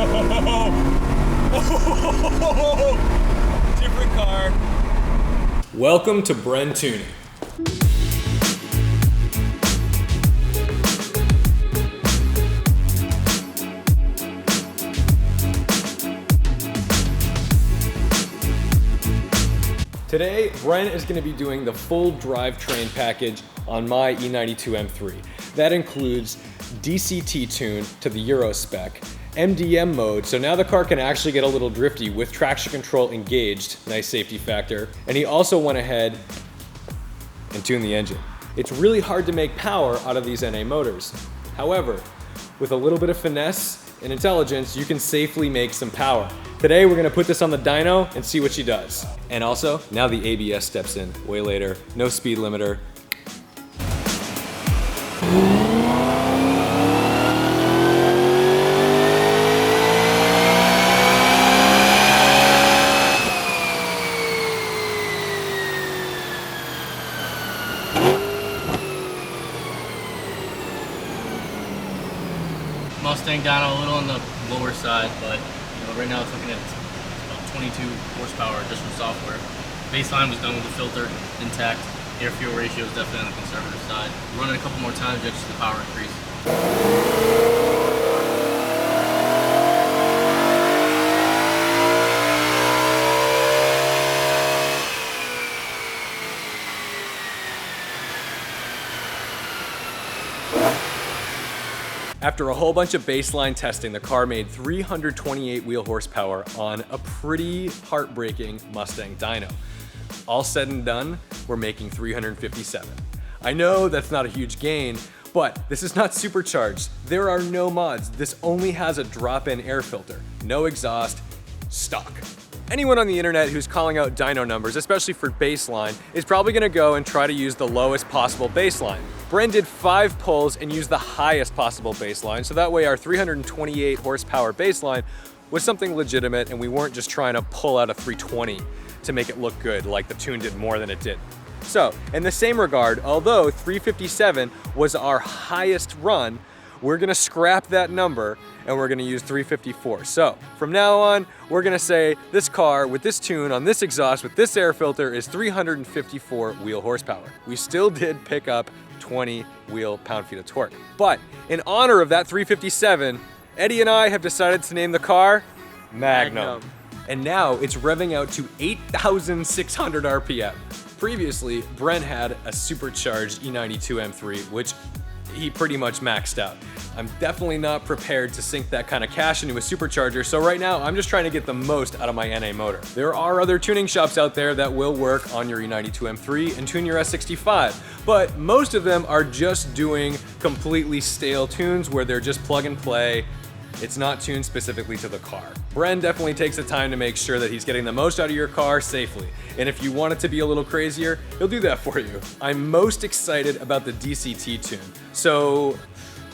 Different car. Welcome to BrenTuning. Today, Bren is going to be doing the full drivetrain package on my E92 M3. That includes DCT tune to the Euro spec, MDM mode, so now the car can actually get a little drifty with traction control engaged, nice safety factor, and he also went ahead and tuned the engine. It's really hard to make power out of these NA motors. However, with a little bit of finesse and intelligence, you can safely make some power. Today, we're gonna put this on the dyno and see what she does. And also, now the ABS steps in way later. No speed limiter. Mustang dyno a little on the lower side, but right now it's looking at about 22 horsepower just from software. Baseline was done with the filter intact. Air-fuel ratio is definitely on the conservative side. Running a couple more times, you actually see the power increase. After a whole bunch of baseline testing, the car made 328 wheel horsepower on a pretty heartbreaking Mustang dyno. All said and done, we're making 357. I know that's not a huge gain, but this is not supercharged. There are no mods. This only has a drop-in air filter, no exhaust, stock. Anyone on the internet who's calling out dyno numbers, especially for baseline, is probably gonna go and try to use the lowest possible baseline. Bren did 5 pulls and used the highest possible baseline, so that way our 328 horsepower baseline was something legitimate and we weren't just trying to pull out a 320 to make it look good, like the tune did more than it did. So, in the same regard, although 357 was our highest run, we're gonna scrap that number and we're gonna use 354. So, from now on, we're gonna say this car with this tune on this exhaust with this air filter is 354 wheel horsepower. We still did pick up 20 wheel pound-feet of torque. But in honor of that 357, Eddie and I have decided to name the car Magnum. And now it's revving out to 8,600 RPM. Previously, Bren had a supercharged E92 M3, which he pretty much maxed out. I'm definitely not prepared to sink that kind of cash into a supercharger, so right now I'm just trying to get the most out of my NA motor. There are other tuning shops out there that will work on your E92 M3 and tune your S65, but most of them are just doing completely stale tunes where they're just plug and play. It's not tuned specifically to the car. Bren definitely takes the time to make sure that he's getting the most out of your car safely. And if you want it to be a little crazier, he'll do that for you. I'm most excited about the DCT tune. So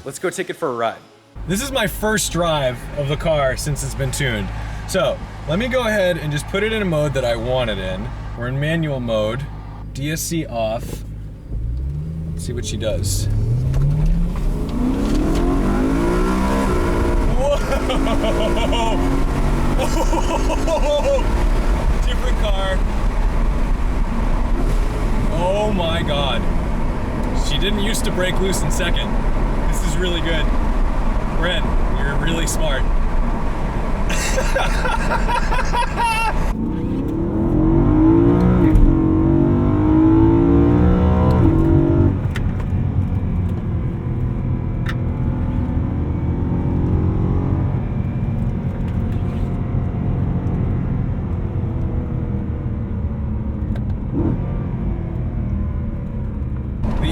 let's go take it for a ride. This is my first drive of the car since it's been tuned. So let me go ahead and just put it in a mode that I want it in. We're in manual mode, DSC off. Let's see what she does. Different car. Oh my God. She didn't used to break loose in second. This is really good. Bren, you're really smart.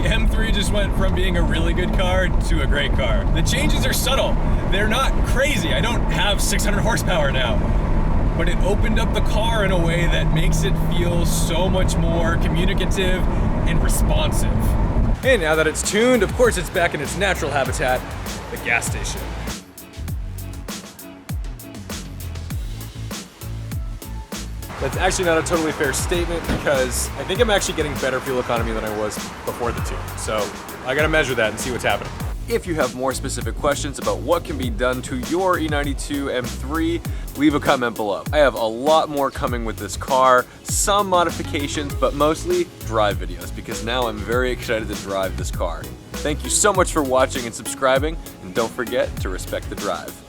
M3 just went from being a really good car to a great car. The changes are subtle. They're not crazy. I don't have 600 horsepower now, but it opened up the car in a way that makes it feel so much more communicative and responsive. And now that it's tuned, of course it's back in its natural habitat, the gas station. That's actually not a totally fair statement because I think I'm actually getting better fuel economy than I was before the tune. So I gotta measure that and see what's happening. If you have more specific questions about what can be done to your E92 M3, leave a comment below. I have a lot more coming with this car, some modifications, but mostly drive videos, because now I'm very excited to drive this car. Thank you so much for watching and subscribing, and don't forget to respect the drive.